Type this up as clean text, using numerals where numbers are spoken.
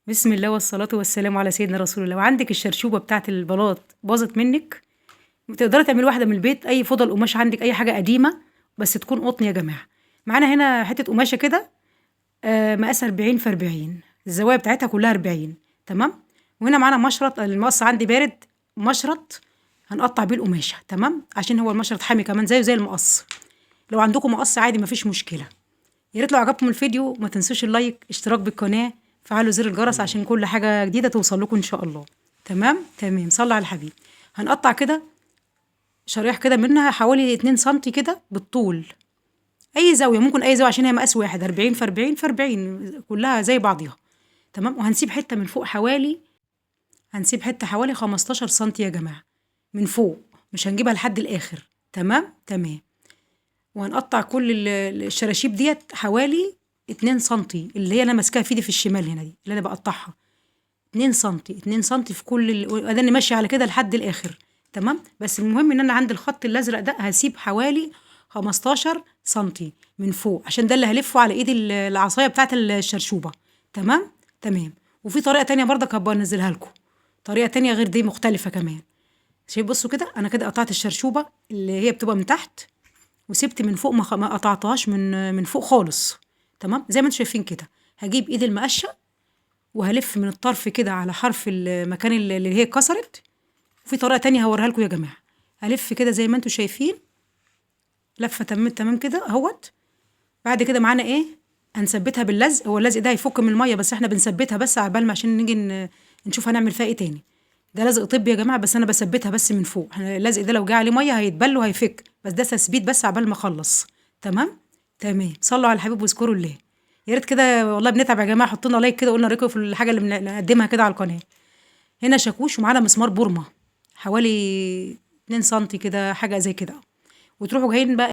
بسم الله والصلاة والسلام على سيدنا رسول الله. وعندك الشرشوبة بتاعة البلاط باظت منك، تقدري تعملي واحدة من البيت. أي فضل قماش عندك، أي حاجة قديمة بس تكون قطن يا جماعة. معانا هنا حتة قماشة كده مقاس 40 في 40، الزوايا بتاعتها كلها 40. تمام. وهنا معانا مشرط، المقص عندي بارد، مشرط هنقطع بيه القماشة. تمام، عشان هو المشرط حامي كمان زيه زي المقص. لو عندكم مقص عادي مفيش مشكلة. يا ريت لو عجبكم الفيديو ما تنسوش اللايك، اشتراك بالقناة، فعلوا زر الجرس عشان كل حاجة جديدة توصل لكم ان شاء الله. تمام. صلى على الحبيب. هنقطع كده شرايح كده منها حوالي 2 سنتي كده بالطول. اي زاوية، ممكن اي زاوية عشان هي مقاس واحد، 40 في 40 في 40 كلها زي بعضيها. تمام. وهنسيب حتة من فوق حوالي 15 سنتي يا جماعة من فوق، مش هنجيبها لحد الاخر. تمام. وهنقطع كل الشراشيب ديت حوالي 2 سنتي، اللي هي انا ماسكاها في ايدي في الشمال هنا دي اللي انا بقطعها 2 سنتي 2 سنتي في كل اداني ماشيه على كده لحد الاخر. تمام. بس المهم ان انا عند الخط الازرق ده هسيب حوالي 15 سنتي من فوق، عشان ده اللي هلفه على ايد العصايه بتاعت الشرشوبه. تمام. وفي طريقه تانية برضك هبقى انزلها لكم، طريقه تانية غير دي مختلفه كمان. شايف؟ بصوا كده، انا كده قطعت الشرشوبه اللي هي بتبقى من تحت، وسبت من فوق ما قطعتهاش من فوق خالص. تمام، زي ما انتم شايفين كده. هجيب ايد المقشه وهلف من الطرف كده على حرف المكان اللي هي اتكسرت. وفي طريقه تانية هوريها لكم يا جماعه. هلف كده زي ما انتم شايفين، لفه تمام كده اهوت. بعد كده معانا ايه؟ هنثبتها باللزق. هو اللزق ده هيفك من الميه، بس احنا بنثبتها بس عبال ما عشان نيجي نشوف هنعمل فيها ايه تاني. ده لزق طبي يا جماعه، بس انا بثبتها بس من فوق. احنا اللزق ده لو جه عليه ميه هيتبل وهيفك، بس ده تثبيت بس عبال ما اخلص. تمام. صلوا على الحبيب واذكروا الله. يا ريت كده والله بنتعب يا جماعه، حطوا لنا لايك كده وقلنا رايكم في الحاجه اللي بنقدمها كده على القناه. هنا شاكوش ومعانا مسمار بورما حوالي 2 سنتي كده، حاجه زي كده. وتروحوا جايين بقى